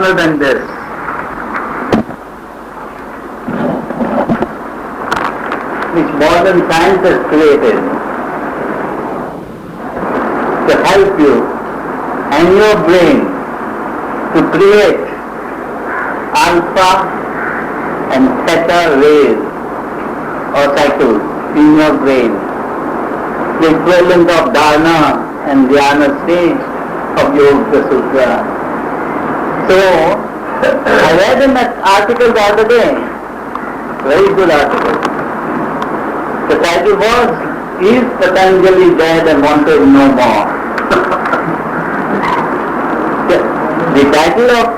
smaller than this. Which modern science has created to help you and your brain to create alpha and theta waves or cycles in your brain, the equivalent of dharana and dhyana stage of Yoga Sutra. So, I read an article the other day, very good article. The title was, "Is Patanjali Dead and Wanted No More?" The title of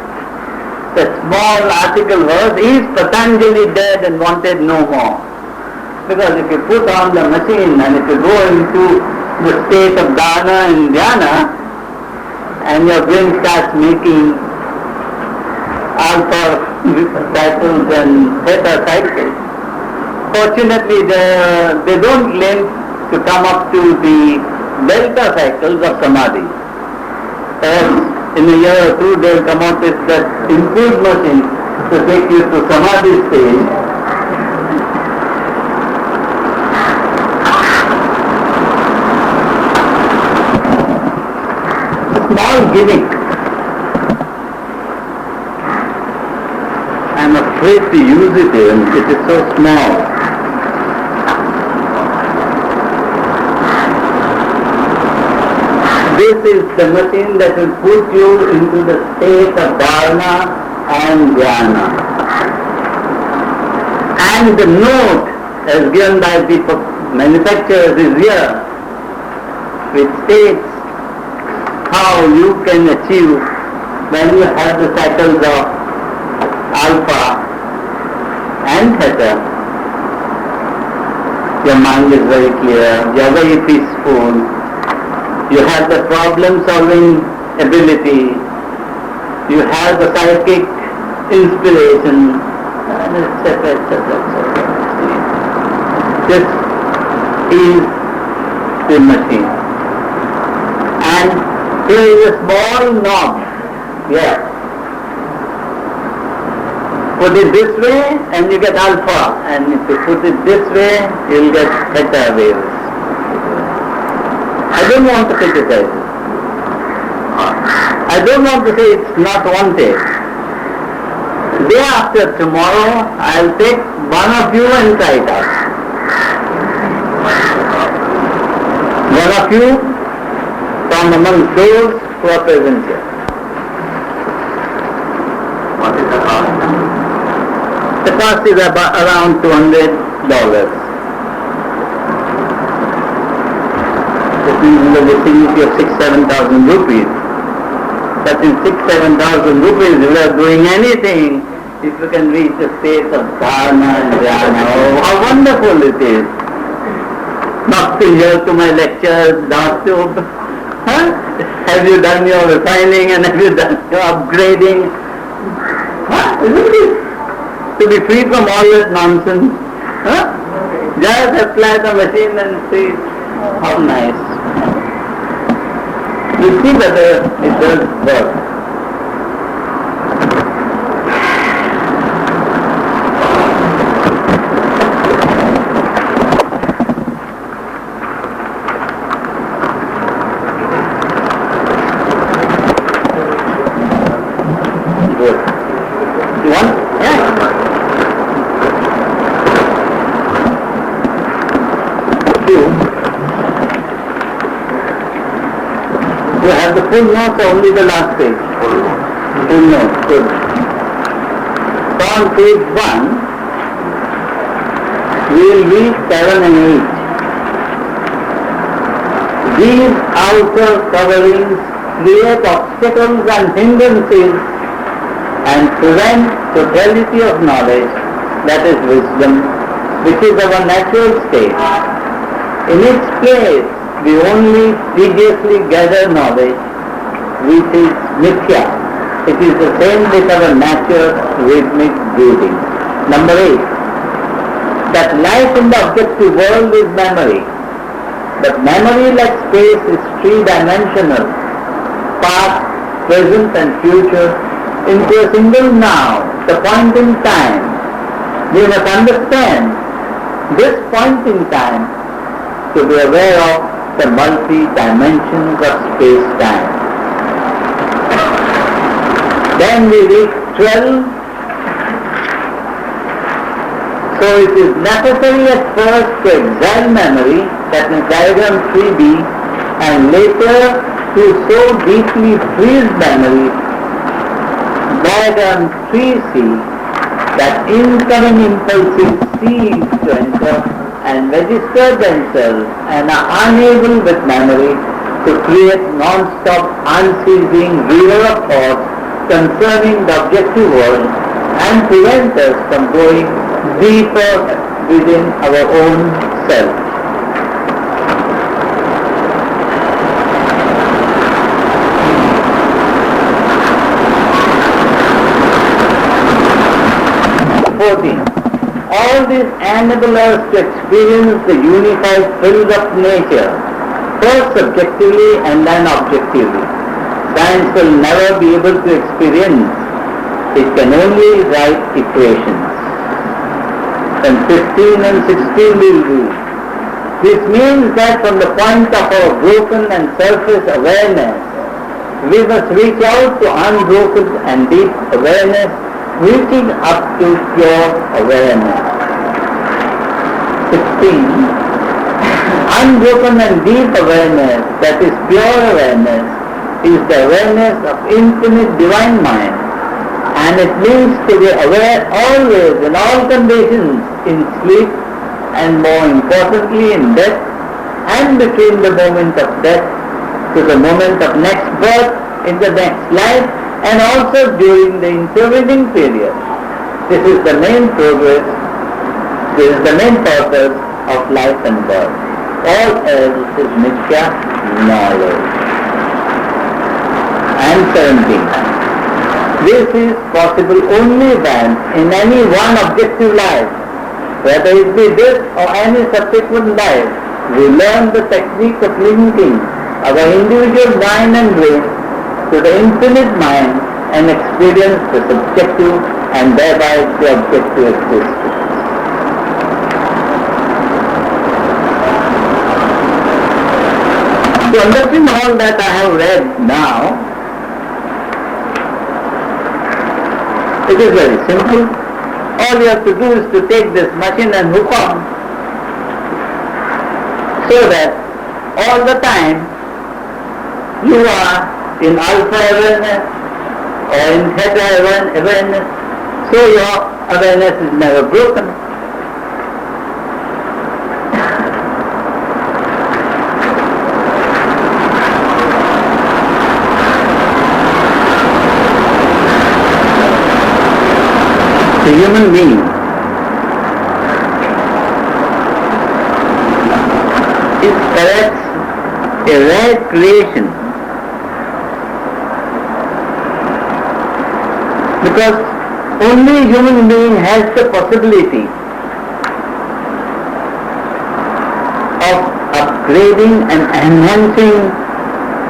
the small article was, "Is Patanjali Dead and Wanted No More?" Because if you put on the machine and if you go into the state of dharana and dhyana, and your brain starts making alpha cycles and theta cycles, fortunately they don't link to come up to the delta cycles of samadhi. Perhaps in a year or two they'll come out with that improved machine to take you to samadhi stage. Small gimmick. I'm afraid to use it even, it is so small. This is the machine that will put you into the state of dharana and dhyana. And the note as given by the manufacturers is here, which states how you can achieve when you have the cycles of alpha and theta. Your mind is very clear, you are very peaceful, you have the problem solving ability, you have the psychic inspiration, etc., etc., etc. This is the machine. And here is a small knob. Yeah. Put it this way and you get alpha, and if you put it this way, you will get theta waves. I don't want to criticize it. I don't want to say it's not wanted. Day after tomorrow, I'll take one of you and try it out. One of you from among those who are present here. What is the cost? The cost is about around $200. That means in the vicinity of 6,000-7,000 rupees. But in 6,000-7,000 rupees, without doing anything, if you can reach the state of dharana and dhyana, oh, how wonderful it is. Not to hear to my lectures, not to, have you done your refining and have you done your upgrading? Isn't it? To be free from all that nonsense. Just apply the machine and see how nice. You see whether it does work. Good. You want? Yeah. You have the full note or only the last page? Full note, good. So on page 1, we will read 7 and 8. These outer coverings create obstacles and hindrances and prevent totality of knowledge, that is wisdom, which is our natural state. In its place, we only previously gather knowledge, which is mithya. It is the same with our natural rhythmic breathing. Number 8, that life in the objective world is memory. But memory, like space, is three-dimensional. Past, present and future into a single now, the point in time. We must understand this point in time to be aware of the multi-dimensions of space-time. Then we reach 12. So it is necessary at first to exile memory, that is diagram 3b, and later to so deeply freeze memory, diagram 3c, that incoming impulses cease to enter and register themselves and are unable with memory to create non-stop, unceasing river of thoughts concerning the objective world and prevent us from going deeper within our own self. All these enable us to experience the unified field of nature, first subjectively and then objectively. Science will never be able to experience. It can only write equations. And 15 and 16 will do. This means that from the point of our broken and surface awareness, we must reach out to unbroken and deep awareness, reaching up to pure awareness. 16. Unbroken and deep awareness, that is pure awareness, is the awareness of infinite divine mind, and it means to be aware always in all conditions, in sleep and more importantly in death, and between the moment of death to the moment of next birth in the next life, and also during the intervening period. This is the main progress, this is the main purpose of life and birth. All else is mithya knowledge. And 17. This is possible only when in any one objective life, whether it be this or any subsequent life, we learn the technique of linking our individual mind and brain to the infinite mind and experience the subjective and thereby the objective existence. To understand all that I have read now, it is very simple. All you have to do is to take this machine and hook on, so that all the time you are in alpha awareness or in theta awareness, so your awareness is never broken. The human being is perhaps a rare creation, because only human being has the possibility of upgrading and enhancing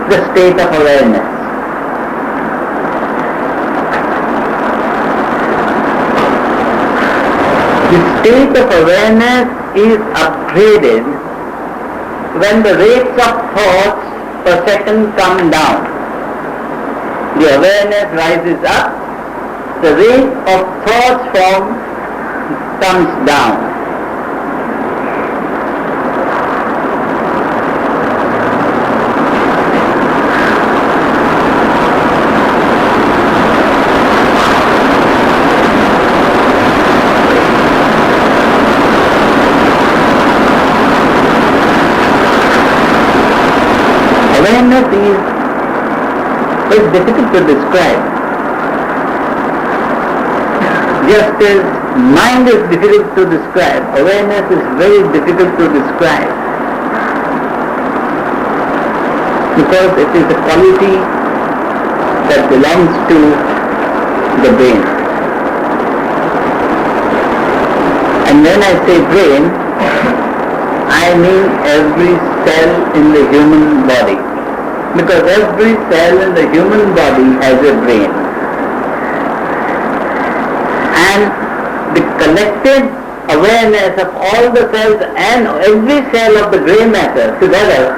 the state of awareness. The state of awareness is upgraded when the rates of thoughts per second come down. The awareness rises up, the rate of thoughts form comes down. Awareness is difficult to describe. Just as mind is difficult to describe, awareness is very difficult to describe, because it is a quality that belongs to the brain. And when I say brain, I mean every cell in the human body, because every cell in the human body has a brain. And the collective awareness of all the cells and every cell of the grey matter together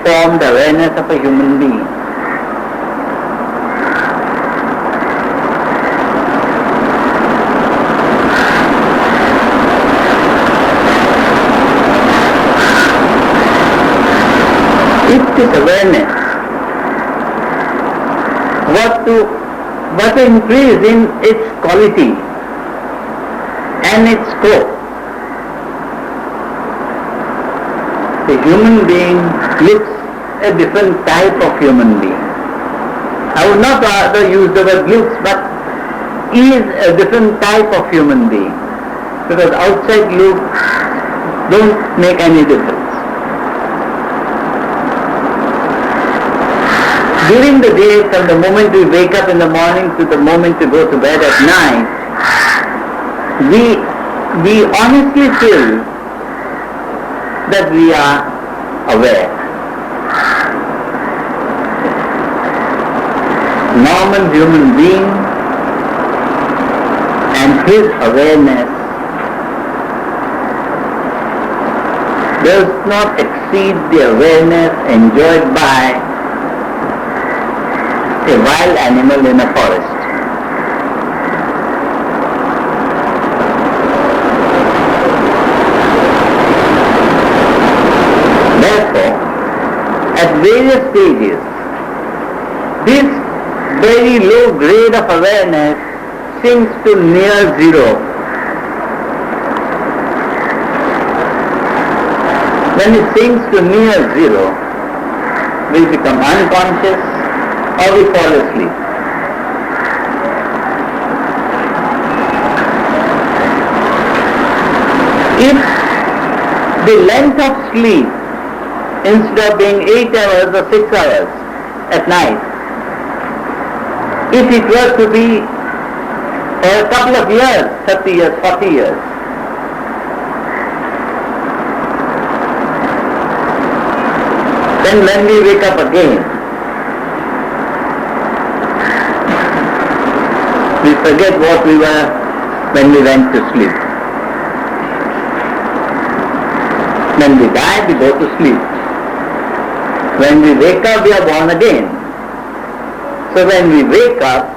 form the awareness of a human being. If this awareness was to increase in its quality and its scope, the human being looks a different type of human being. I would not rather use the word looks, but is a different type of human being, because outside looks don't make any difference. During the day, from the moment we wake up in the morning to the moment we go to bed at night, we honestly feel that we are aware. Normal human being and his awareness does not exceed the awareness enjoyed by a wild animal in a forest. Therefore, at various stages, this very low grade of awareness sinks to near zero. When it sinks to near zero, we become unconscious or we fall asleep. If the length of sleep, instead of being 8 hours or 6 hours at night, if it were to be for a couple of years, 30 years, 40 years, then when we wake up again, we forget what we were when we went to sleep. When we die, we go to sleep. When we wake up, we are born again. So when we wake up,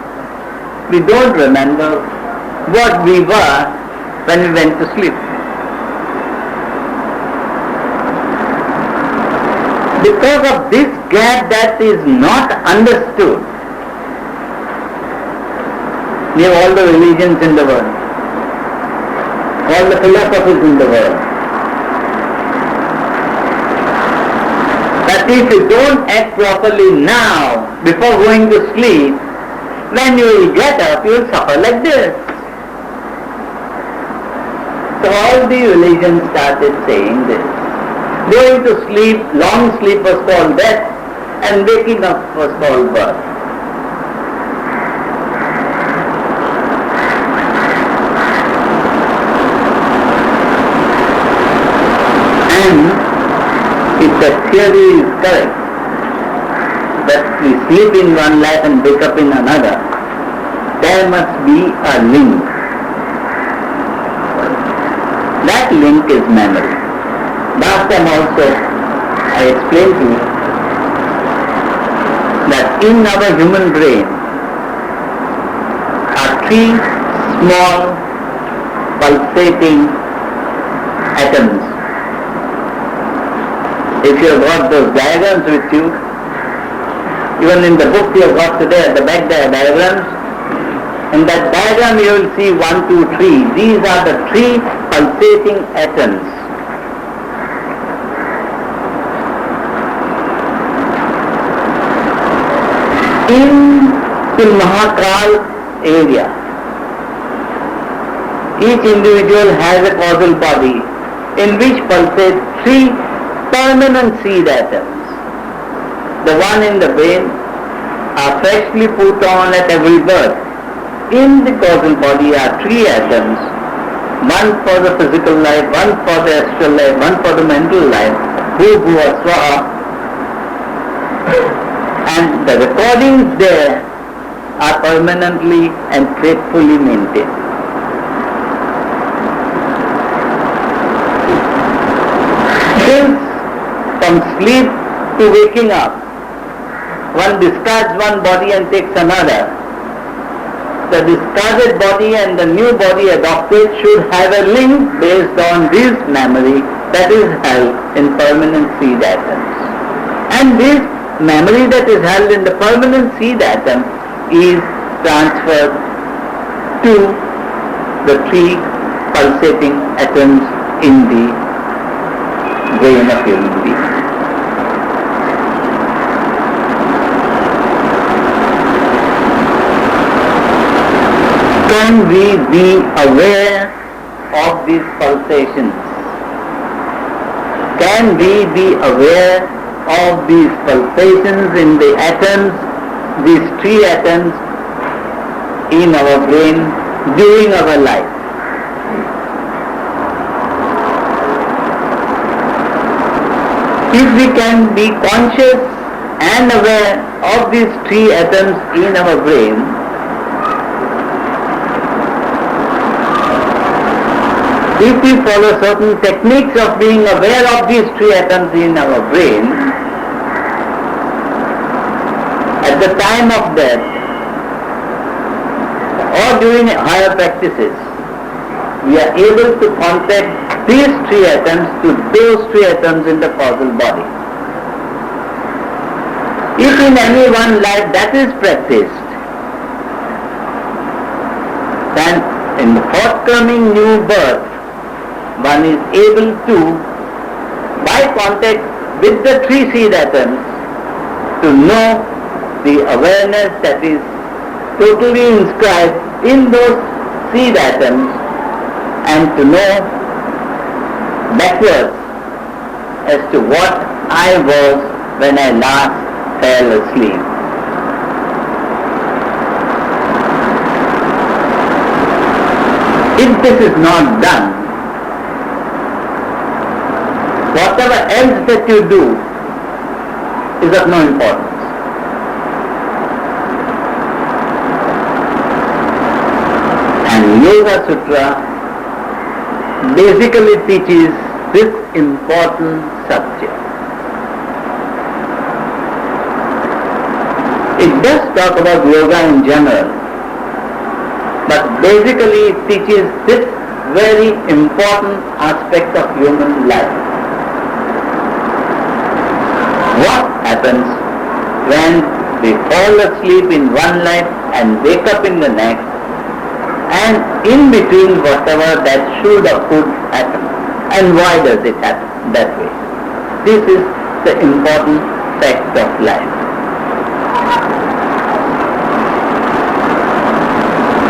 we don't remember what we were when we went to sleep. Because of this gap that is not understood, we have all the religions in the world, all the philosophies in the world. That if you don't act properly now, before going to sleep, when you will get up, you will suffer like this. So all the religions started saying this. Going to sleep, long sleep was called death, and waking up was called birth. And if the theory is correct, that we sleep in one life and wake up in another, there must be a link. That link is memory. Last time also I explained to you that in our human brain are 3 small pulsating atoms. If you have got those diagrams with you, even in the book you have got today at the back there are diagrams, in that diagram you will see 1, 2, 3. These are the 3 pulsating atoms. In the Mahakal area, each individual has a causal body in which pulsate 3 permanent seed atoms. The one in the brain are freshly put on at every birth. In the causal body are 3 atoms, one for the physical life, one for the astral life, one for the mental life, Bhu, Swaha. And the recordings there are permanently and faithfully maintained. Since from sleep to waking up, one discards one body and takes another, the discarded body and the new body adopted should have a link based on this memory that is held in permanent seed atoms. And this memory that is held in the permanent seed atom is transferred to the three pulsating atoms in the brain of human being. Can we be aware of these pulsations? Can we be aware of these pulsations in the atoms, these three atoms in our brain during our life? If we can be conscious and aware of these three atoms in our brain, if we follow certain techniques of being aware of these three atoms in our brain, at the time of death or during higher practices, we are able to contact these three atoms to those three atoms in the causal body. If in any one life that is practiced, then in the forthcoming new birth, one is able to, by contact with the three seed atoms, to know the awareness that is totally inscribed in those seed atoms, and to know backwards as to what I was when I last fell asleep. If this is not done, whatever else that you do is of no importance. And Yoga Sutra basically teaches this important subject. It does talk about yoga in general, but basically it teaches this very important aspect of human life. What happens when we fall asleep in one life and wake up in the next, and in between whatever that should or could happen, and why does it happen that way? This is the important fact of life.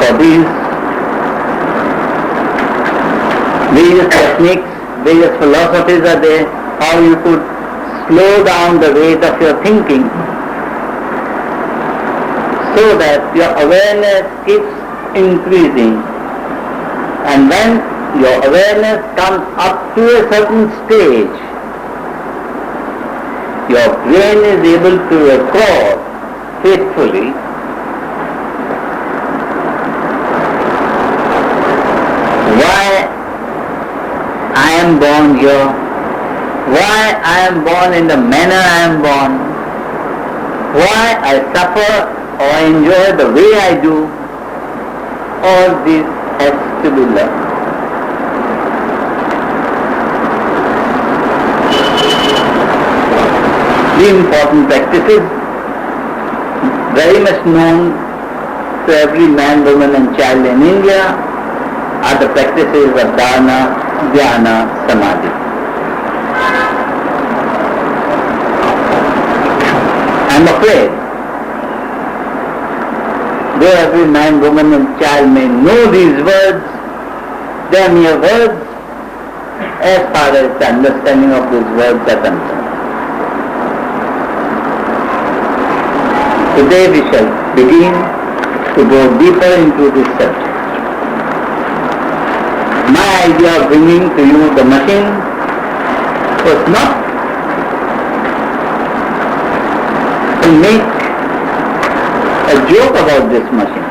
For these various techniques, various philosophies are there, how you could slow down the rate of your thinking so that your awareness keeps increasing, and when your awareness comes up to a certain stage, your brain is able to record faithfully why I am born here, why I am born in the manner I am born, why I suffer or enjoy the way I do. All this has to be learned. The important practices, very much known to every man, woman and child in India, are the practices of dharana, dhyana, samadhi. I am afraid, though every man, woman and child may know these words, they are mere words as far as the understanding of these words are concerned. Today we shall begin to go deeper into this subject. My idea of bringing to you the machine was not to make a joke about this machine.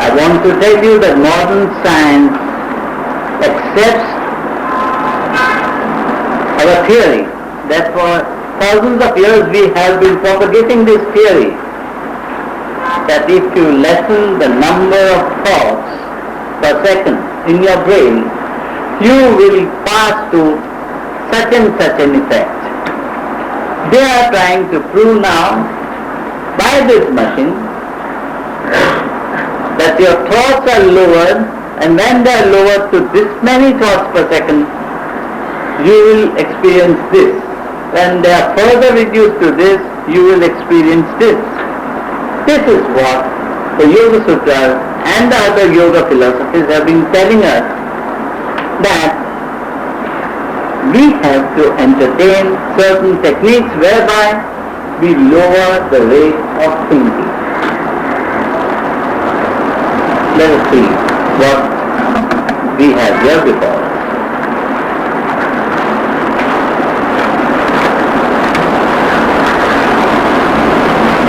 I want to tell you that modern science accepts our theory that for thousands of years we have been propagating this theory that if you lessen the number of thoughts per second in your brain, you will pass to such and such an effect. They are trying to prove now by this machine that your thoughts are lowered, and when they are lowered to this many thoughts per second, you will experience this. When they are further reduced to this, you will experience this. This is what the Yoga Sutra and the other yoga philosophies have been telling us, that we have to entertain certain techniques whereby we lower the rate of thinking. Let us see what we have here before us.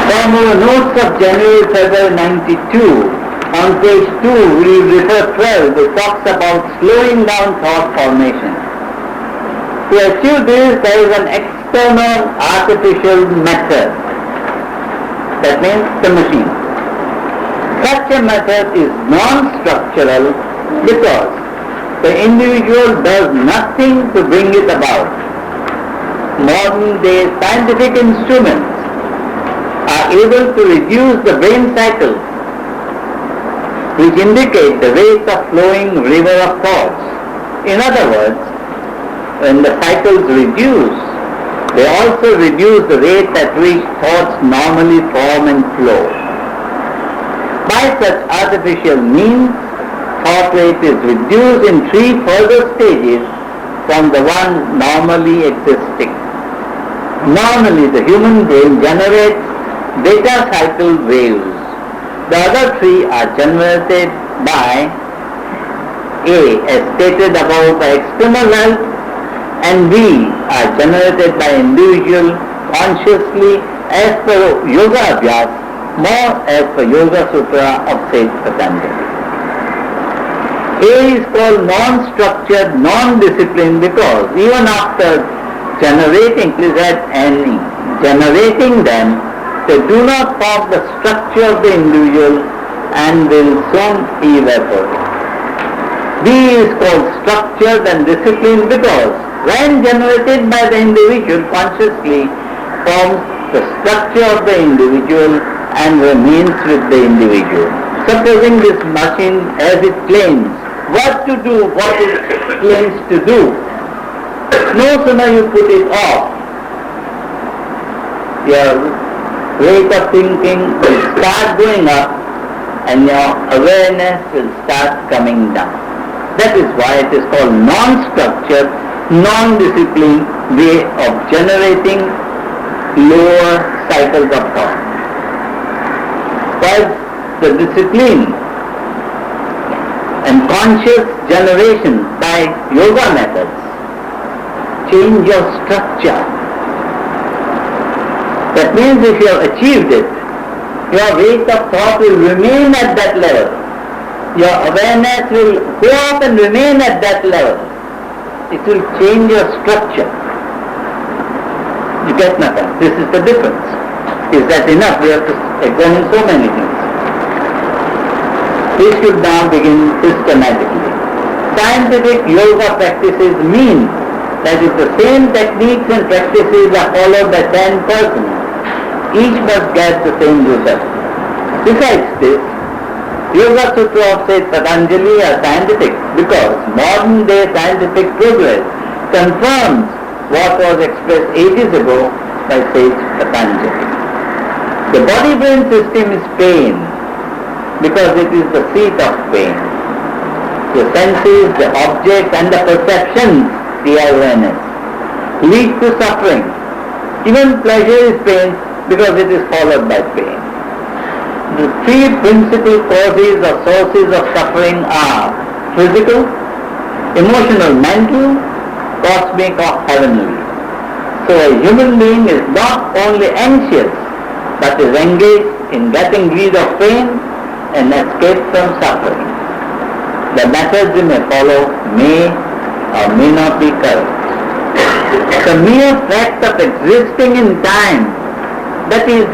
From our notes of January-February 92, on page 2, we refer 12, which talks about slowing down thought formation. To achieve this, there is an external artificial method. That means the machine. Such a method is non-structural because the individual does nothing to bring it about. Modern day scientific instruments are able to reduce the brain cycles, which indicate the rate of flowing river of thoughts. In other words, when the cycles reduce, they also reduce the rate at which thoughts normally form and flow. By such artificial means, thought rate is reduced in 3 further stages from the one normally existing. Normally, the human brain generates beta cycle waves. The other 3 are generated by A, as stated above, by external help, and B, are generated by individual consciously as per Yoga Abhyas, more as per Yoga Sutra of Sage Patanjali. A is called non-structured, non-disciplined because even after generating, please add any, generating them, they do not form the structure of the individual and will soon evaporate. B is called structured and disciplined because when generated by the individual consciously forms the structure of the individual and remains with the individual. Supposing this machine, as it claims, what to do, what it claims to do, no sooner you put it off, your rate of thinking will start going up and your awareness will start coming down. That is why it is called non-structured, non-disciplined way of generating lower cycles of thought. While the discipline and conscious generation by yoga methods change your structure. That means if you have achieved it, your rate of thought will remain at that level. Your awareness will go up and remain at that level. It will change your structure. You get nothing. This is the difference. Is that enough? We have to examine so many things. We should now begin systematically. Scientific yoga practices mean that if the same techniques and practices are followed by 10 persons, each must get the same result. Besides this, Yoga Sutra of Sage Patanjali are scientific because modern day scientific progress confirms what was expressed ages ago by Sage Patanjali. The body-brain system is pain because it is the seat of pain. The senses, the objects and the perceptions, the awareness, lead to suffering. Even pleasure is pain because it is followed by pain. The 3 principal causes or sources of suffering are physical, emotional, mental, cosmic or heavenly. So a human being is not only anxious but is engaged in getting rid of pain and escape from suffering. The methods you may follow may or may not be correct. The mere fact of existing in time, that is,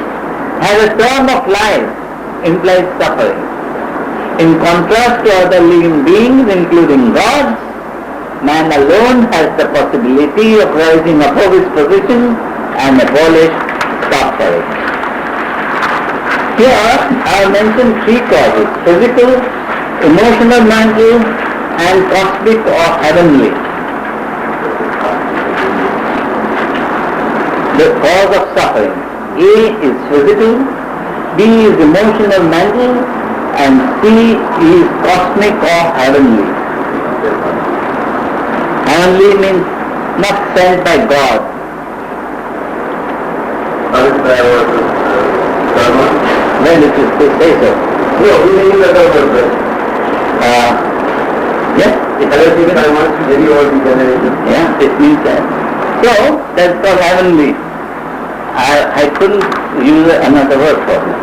has a term of life, implies suffering. In contrast to other living beings, including gods, man alone has the possibility of rising above his position and abolish suffering. Here I have mentioned three causes: physical, emotional, mental, and cosmic or heavenly. The cause of suffering: A is physical, B is emotional, mental, and C is cosmic or heavenly. Heavenly means not sent by God. Well, it is to say so. No, we mean the government. Yes, yeah, it means that. So, that's called heavenly. I couldn't use another word for it.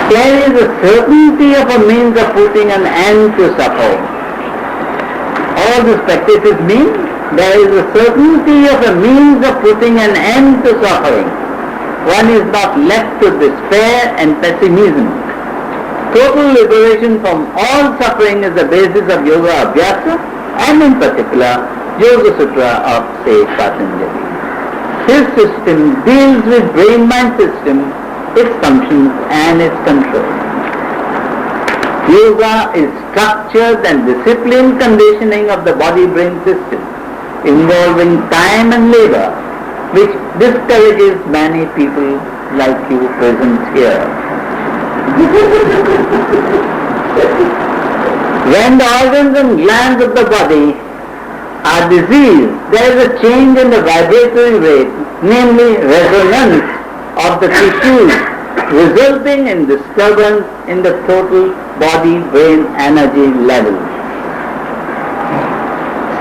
There is a certainty of a means of putting an end to suffering. All these practices mean there is a certainty of a means of putting an end to suffering. One is not left to despair and pessimism. Total liberation from all suffering is the basis of Yoga Abhyasa, and in particular Yoga Sutra of say Patanjali. His system deals with brain-mind system, its functions and its control. Yoga is structured and disciplined conditioning of the body-brain system, involving time and labor, which discourages many people like you present here. When the organs and glands of the body are diseased, there is a change in the vibratory rate, namely resonance of the tissues, resulting in disturbance in the total body-brain energy level.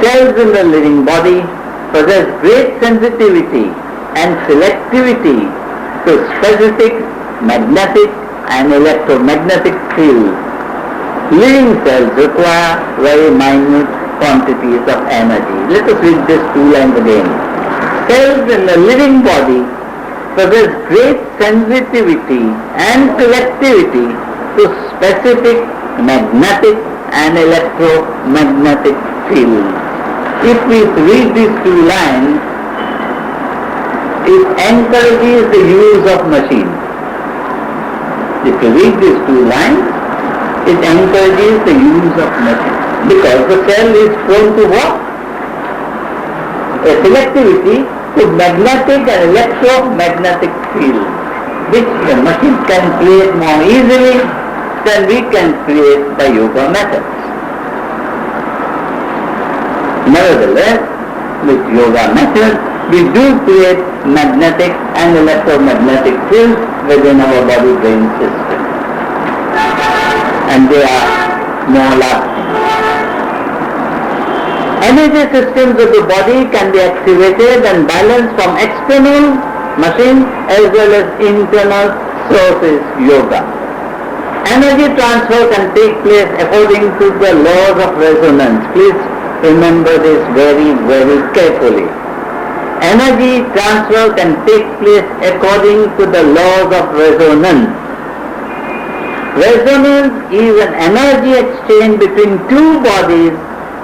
Cells in the living body possess great sensitivity and selectivity to specific magnetic and electromagnetic fields. Living cells require very minute quantities of energy. Let us read these two lines again. Cells in the living body possess great sensitivity and selectivity to specific magnetic and electromagnetic fields. If we read these two lines, it encourages the use of machines. If you read these two lines, it encourages the use of machines. Because the cell is prone to what? A selectivity to magnetic and electromagnetic fields, which the machine can create more easily than we can create by yoga methods. Nevertheless, with yoga method, we do create magnetic and electromagnetic fields within our body-brain system. And they are more lasting. Energy systems of the body can be activated and balanced from external machines as well as internal sources, yoga. Energy transfer can take place according to the laws of resonance. Please remember this very, very carefully. Energy transfer can take place according to the laws of resonance. Resonance is an energy exchange between two bodies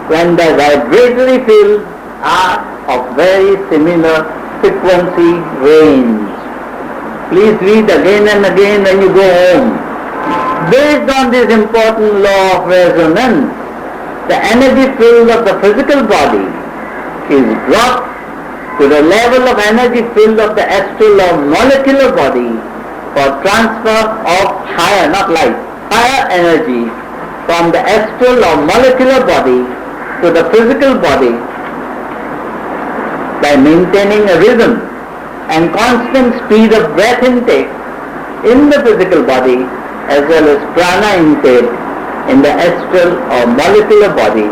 when the vibratory fields are of very similar frequency range. Please read again and again when you go home. Based on this important law of resonance, the energy field of the physical body is brought to the level of energy field of the astral or molecular body for transfer of higher, not light, higher energy from the astral or molecular body to the physical body by maintaining a rhythm and constant speed of breath intake in the physical body as well as prana intake in the astral or molecular body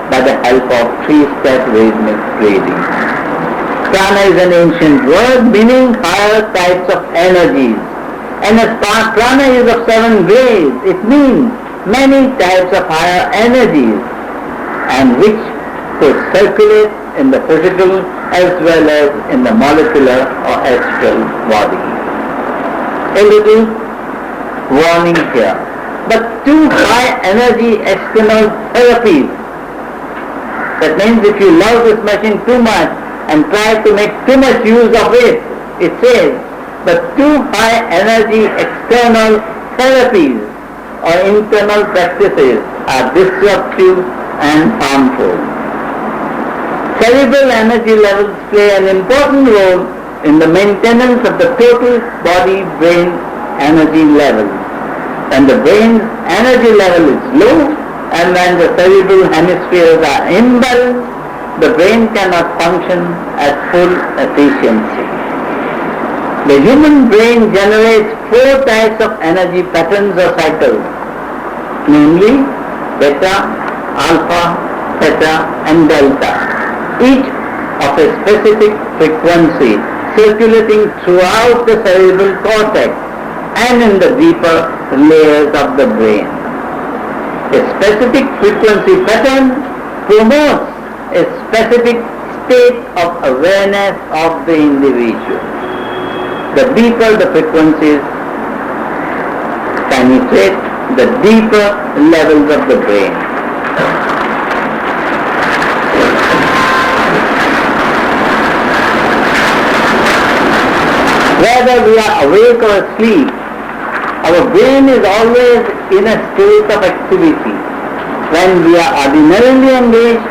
by the help of three-step rhythmic breathing. Prana is an ancient word meaning higher types of energies. And as prana is of 7 grades, it means many types of higher energies and which could circulate in the physical as well as in the molecular or astral body. A little warning here. But too high energy external therapies, that means if you love this machine too much and try to make too much use of it, it says, but too high energy external therapies or internal practices are disruptive and harmful. Cerebral energy levels play an important role in the maintenance of the total body-brain energy level. When the brain's energy level is low and when the cerebral hemispheres are imbalanced, the brain cannot function at full efficiency. The human brain generates 4 types of energy patterns or cycles, namely beta, alpha, theta and delta, each of a specific frequency circulating throughout the cerebral cortex and in the deeper layers of the brain. A specific frequency pattern promotes a specific state of awareness of the individual. The deeper the frequencies penetrate, the deeper levels of the brain. Whether we are awake or asleep, our brain is always in a state of activity. When we are ordinarily engaged,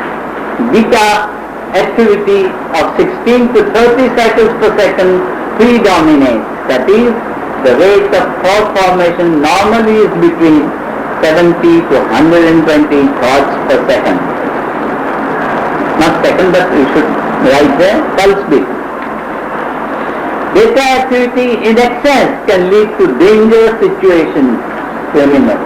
beta activity of 16 to 30 cycles per second predominates. That is, the rate of thought formation normally is between 70 to 120 thoughts per second. Not second, but you should write there, pulse beat. Beta activity in excess can lead to dangerous situations, criminal.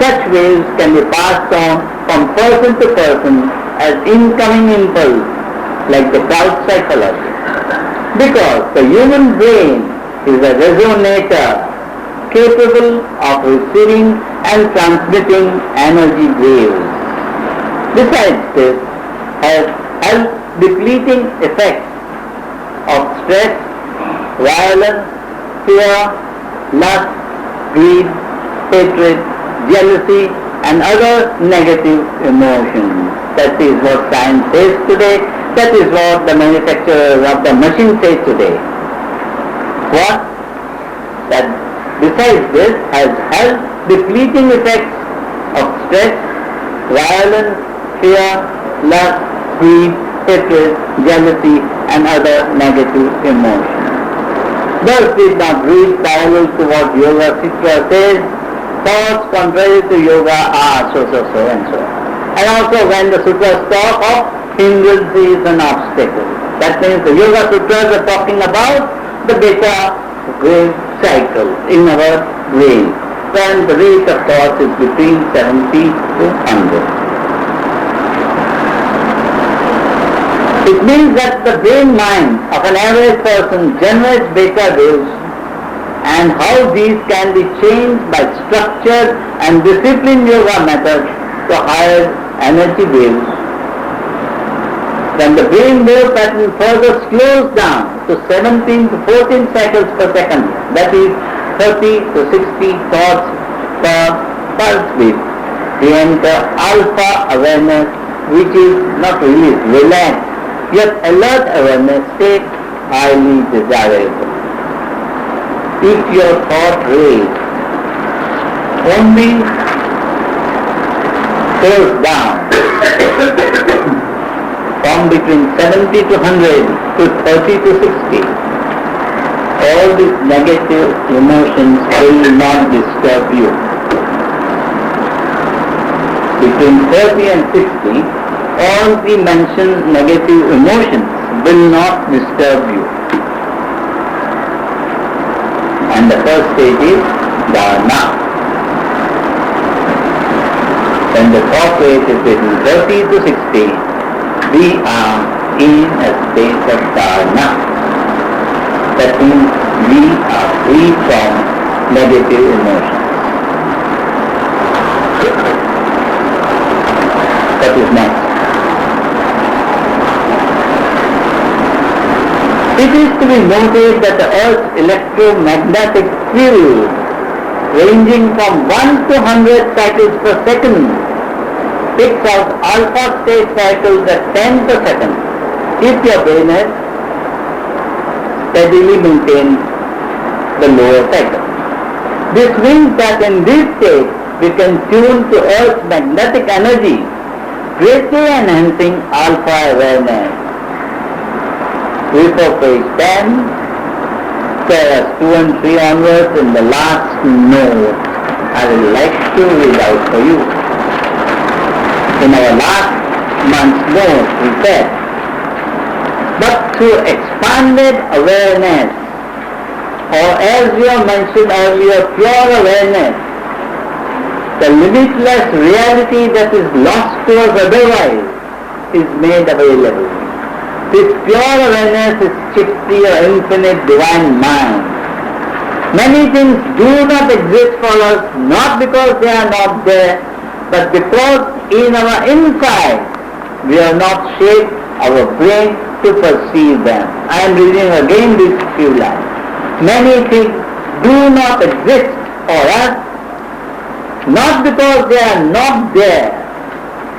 Such waves can be passed on from person to person as incoming impulse, like the crowd psychology. Because the human brain is a resonator capable of receiving and transmitting energy waves. Besides this, has health depleting effects of stress, violence, fear, lust, greed, hatred, jealousy and other negative emotions. That is what science says today. That is what the manufacturers of the machine say today. What? That besides this has health depleting effects of stress, violence, fear, lust, greed, hatred, jealousy and other negative emotions. Thus did not read parallel to what Yoga Sutra says, thoughts contrary to yoga are so and so. And also when the sutras talk of hindrances and obstacles. That means the Yoga Sutras are talking about the beta wave cycle in our brain, when the rate of thought is between 70 to 100. It means that the brain mind of an average person generates beta waves, and how these can be changed by structured and disciplined yoga methods to higher energy waves. When the brain wave pattern further slows down to 17 to 14 cycles per second, that is 30 to 60 thoughts per pulse beat, we enter alpha awareness, which is not really relaxed, yet alert awareness state, highly desirable. If your thought rate only goes down from between 70 to 100 to 30 to 60, all these negative emotions will not disturb you. Between 30 and 60, all the mentioned negative emotions will not disturb you. And the first stage is dharana. When the thought rate is between 30 to 60, we are in a state of dharana. That means we are free from negative emotions. That is next. It is to be noted that the Earth's electromagnetic field, ranging from 1 to 100 cycles per second, picks out alpha state cycles at 10 per second if your brain has steadily maintained the lower cycle. This means that in this state we can tune to Earth's magnetic energy, greatly enhancing alpha awareness. Before page 10, pairs 2 and 3 onwards in the last note, I would like to read out for you. In our last month's note, we said, but through expanded awareness, or as we have mentioned earlier, pure awareness, the limitless reality that is lost to us otherwise is made available. This pure awareness is chiefly an infinite divine mind. Many things do not exist for us, not because they are not there, but because in our inside we have not shaped our brain to perceive them. I am reading again these few lines. Many things do not exist for us, not because they are not there,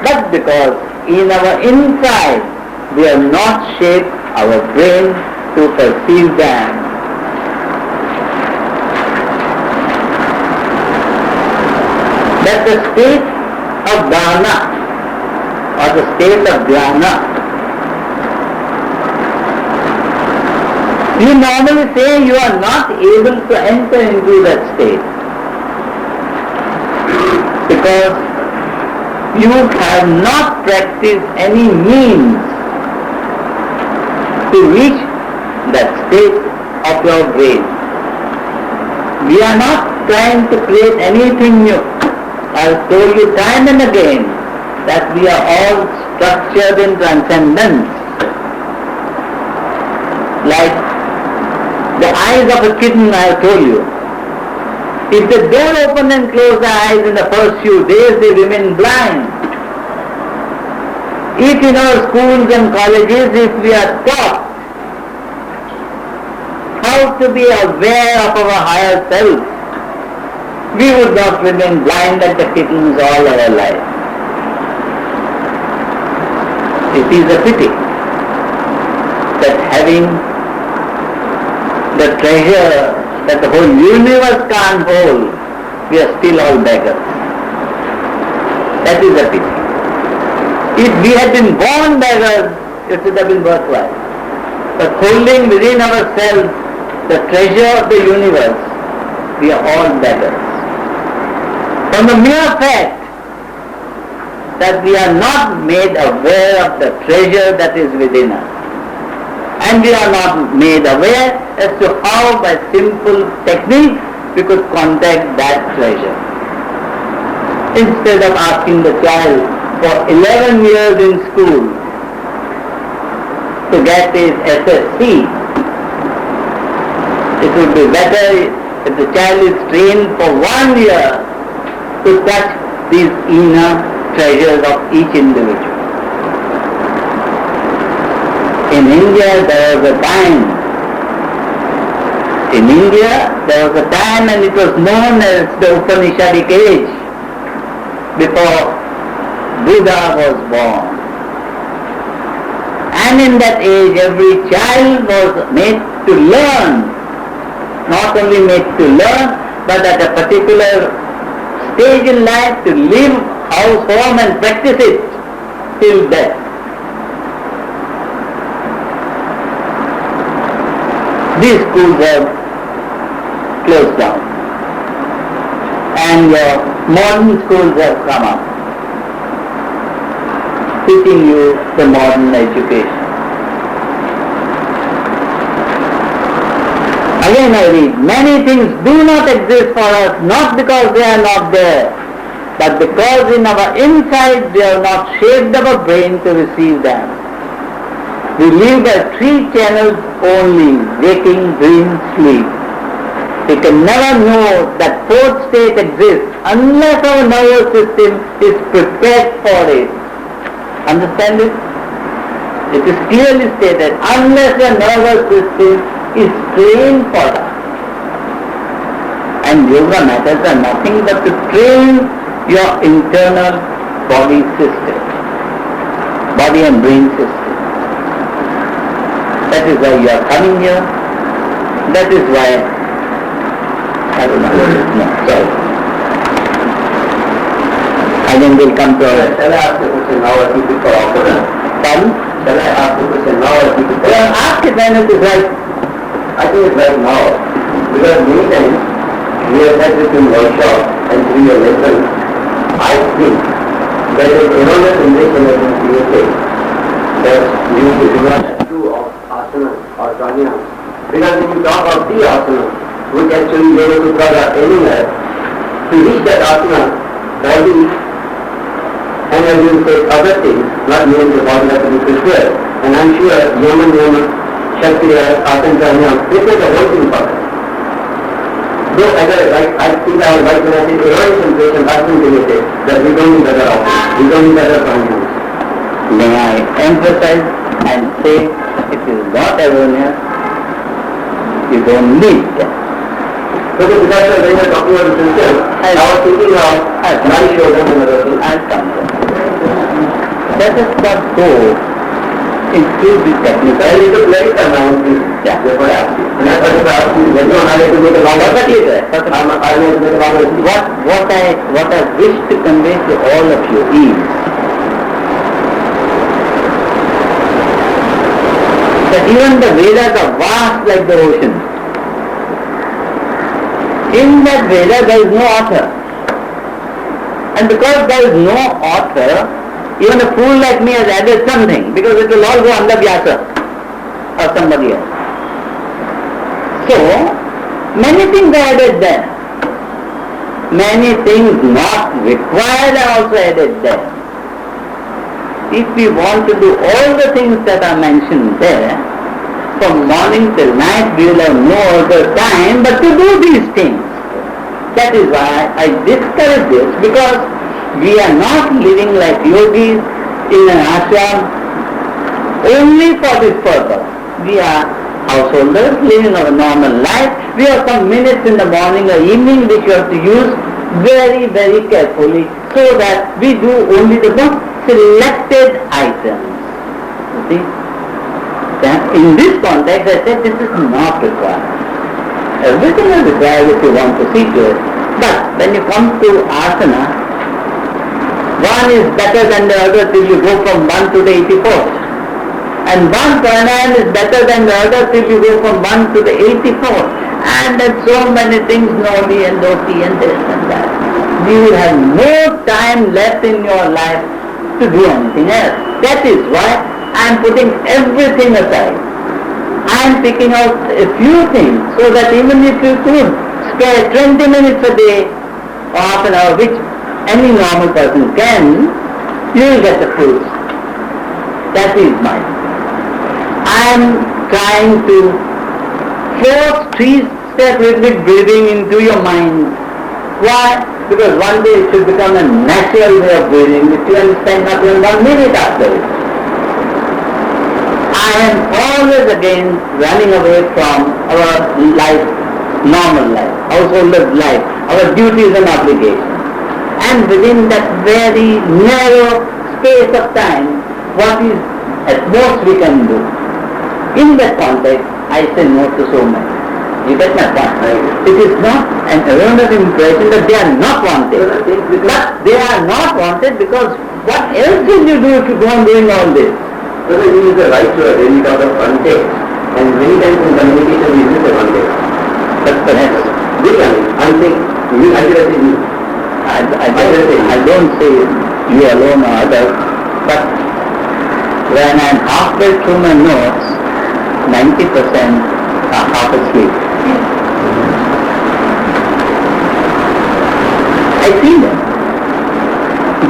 but because in our inside we have not shaped our brain to perceive them. That the state of dharana or the state of dhyana, you normally say you are not able to enter into that state because you have not practiced any means to reach that state of your brain. We are not trying to create anything new. I have told you time and again that we are all structured in transcendence. Like the eyes of a kitten, I have told you. If they don't open and close their eyes in the first few days, they remain blind. If in our schools and colleges, if we are taught how to be aware of our higher self, we would not remain blind like the kittens all our life. It is a pity that having the treasure that the whole universe can't hold, we are still all beggars. That is a pity. If we had been born beggars, it would have been worthwhile. But holding within ourselves the treasure of the universe, we are all beggars. From the mere fact that we are not made aware of the treasure that is within us, and we are not made aware as to how by simple techniques we could contact that treasure. Instead of asking the child for 11 years in school to get his SSC, it would be better if the child is trained for 1 year to touch these inner treasures of each individual. In India there was a time and it was known as the Upanishadic age before Buddha was born. And in that age every child was made to learn, not only made to learn, but at a particular stage in life to live house, home and practice it till death. These schools have closed down and your modern schools have come up, teaching you the modern education. Again I read, many things do not exist for us, not because they are not there, but because in our inside we have not shaped our brain to receive them. We live by 3 channels only: waking, dream, sleep. We can never know that 4th state exists unless our nervous system is prepared for it. Understand it? It is clearly stated, unless your nervous system is trained for that. And yoga methods are nothing but to train your internal body system, body and brain system. That is why you are coming here. That is why I don't know. No, sorry. I think we'll come to our... Shall I ask the question now or keep it for after that? Pardon? Shall I ask the question now or keep it for Well, ask it when it is right. I think it's right now. Because many times we have had this in workshop and through your lesson, I think that an erroneous impression has been created that you do not do of asana or pranayama. Because when you talk of the asana, which actually Yoga Sutras are telling us, to reach that asana, body and as you say other things, not merely the body has to be prepared. And I'm sure Yama, Shaktiya, Asana, Pranayama, this is the whole thing for us. Though I think our right when I say erroneous impression has been created that we don't need other options, we don't need other pranayams. May I emphasize and say it is not erroneous. You don't need them. Because when you are talking about the system, I was thinking of my shoulder and other things. I'll come to that. Let us not go into the technical. I need to clarify now, please. Yeah. Therefore I ask you. And I thought I asked you, when you are not able to make a longer Perfectly. I'm not able to make a longer What I wish to convey to all of you is that even the Vedas are vast like the ocean. In that Veda there is no author. And because there is no author, even a fool like me has added something, because it will all go under Vyasa or somebody else. So, many things are added there. Many things not required are also added there. If we want to do all the things that are mentioned there, from morning till night we will have no other time but to do these things. That is why I discourage this, because we are not living like yogis in an ashram only for this purpose. We are householders living our normal life. We have some minutes in the morning or evening which we have to use very, very carefully so that we do only the most selected items. You see? In this context, I said this is not required. Everything is required if you want to see to it. But when you come to asana, one is better than the other till you go from 1 to the 84th. And one pranayama is better than the other till you go from 1 to the 84th. And then so many things, Nodi and Doti and this and that. You will have no time left in your life to do anything else. That is why I am putting everything aside. I am picking out a few things so that even if you could spare 20 minutes a day or half an hour, which any normal person can, you will get the fruits. That is mine. I am trying to force 3-step rhythmic breathing into your mind. Why? Because one day it should become a natural way of breathing, which you will spend not even 1 minute after it. I am always again running away from our life, normal life, householder's life, our duties and obligations. And within that very narrow space of time, what is at most we can do? In that context, I say no to so much. You get my point? It is not an erroneous impression that they are not wanted. But they are not wanted because what else will you do if you go on doing all this? Whether you use the right word, then you talk of context, and many times in communication we use the context. But perhaps, I'm saying, I should have said you. I don't say you alone or others, but when I am halfway through my notes, 90% are half asleep. I see them.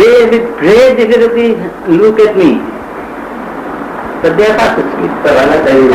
They with great difficulty look at me. but they are fast asleep. So one of the